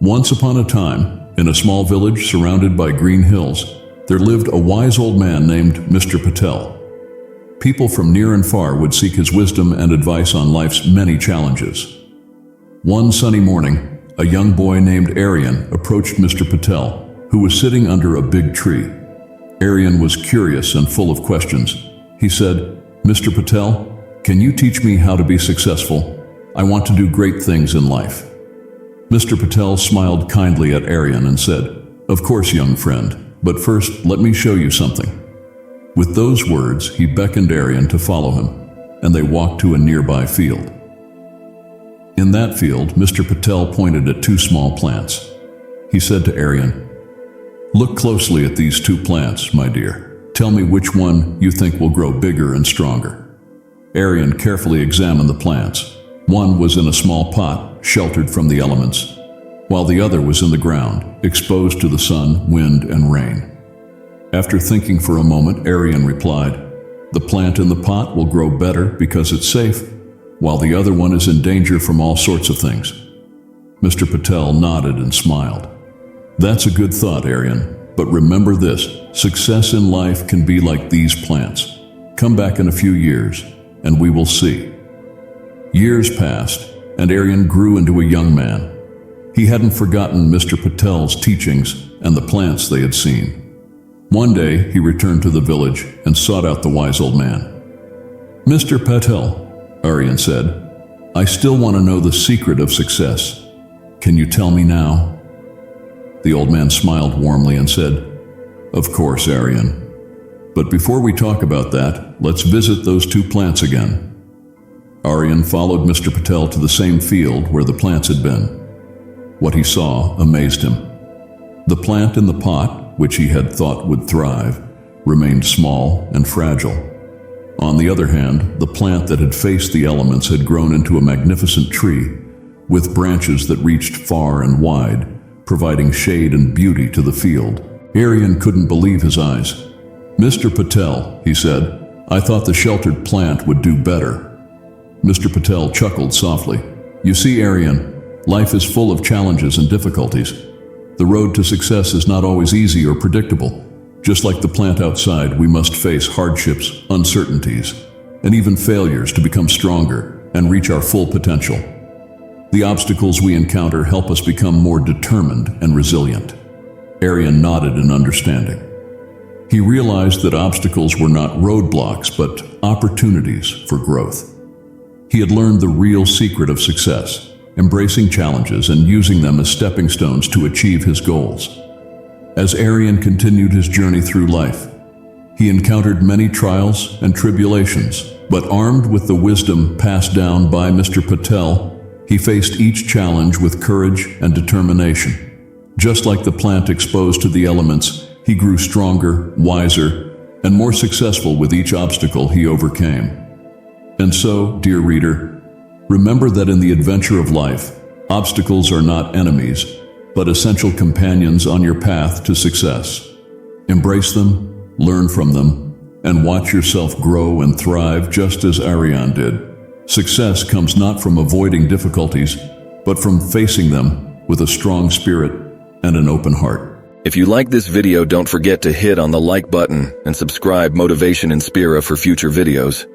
Once upon a time, in a small village surrounded by green hills, there lived a wise old man named Mr. Patel. People from near and far would seek his wisdom and advice on life's many challenges. One sunny morning, a young boy named Aryan approached Mr. Patel, who was sitting under a big tree. Aryan was curious and full of questions. He said, "Mr. Patel, can you teach me how to be successful? I want to do great things in life." Mr. Patel smiled kindly at Aryan and said, "Of course, young friend, but first let me show you something." With those words, he beckoned Aryan to follow him, and they walked to a nearby field. In that field, Mr. Patel pointed at two small plants. He said to Aryan, "Look closely at these two plants, my dear. Tell me which one you think will grow bigger and stronger." Aryan carefully examined the plants. One was in a small pot, sheltered from the elements, while the other was in the ground, exposed to the sun, wind, and rain. After thinking for a moment, Aryan replied, "The plant in the pot will grow better because it's safe, while the other one is in danger from all sorts of things." Mr. Patel nodded and smiled. "That's a good thought, Aryan, but remember this, success in life can be like these plants. Come back in a few years, and we will see." Years passed, and Aryan grew into a young man. He hadn't forgotten Mr. Patel's teachings and the plants they had seen. One day, he returned to the village and sought out the wise old man. "Mr. Patel," Aryan said, "I still want to know the secret of success. Can you tell me now?" The old man smiled warmly and said, "Of course, Aryan. But before we talk about that, let's visit those two plants again." Aryan followed Mr. Patel to the same field where the plants had been. What he saw amazed him. The plant in the pot, which he had thought would thrive, remained small and fragile. On the other hand, the plant that had faced the elements had grown into a magnificent tree, with branches that reached far and wide, providing shade and beauty to the field. Aryan couldn't believe his eyes. "Mr. Patel," he said, "I thought the sheltered plant would do better." Mr. Patel chuckled softly. "You see, Aryan, life is full of challenges and difficulties. The road to success is not always easy or predictable. Just like the plant outside, we must face hardships, uncertainties, and even failures to become stronger and reach our full potential. The obstacles we encounter help us become more determined and resilient." Aryan nodded in understanding. He realized that obstacles were not roadblocks, but opportunities for growth. He had learned the real secret of success, embracing challenges and using them as stepping stones to achieve his goals. As Aryan continued his journey through life, he encountered many trials and tribulations, but armed with the wisdom passed down by Mr. Patel, he faced each challenge with courage and determination. Just like the plant exposed to the elements, he grew stronger, wiser, and more successful with each obstacle he overcame. And so, dear reader, remember that in the adventure of life, obstacles are not enemies, but essential companions on your path to success. Embrace them, learn from them, and watch yourself grow and thrive just as Aryan did. Success comes not from avoiding difficulties, but from facing them with a strong spirit and an open heart. If you like this video, don't forget to hit on the like button and subscribe Motivation Inspira for future videos.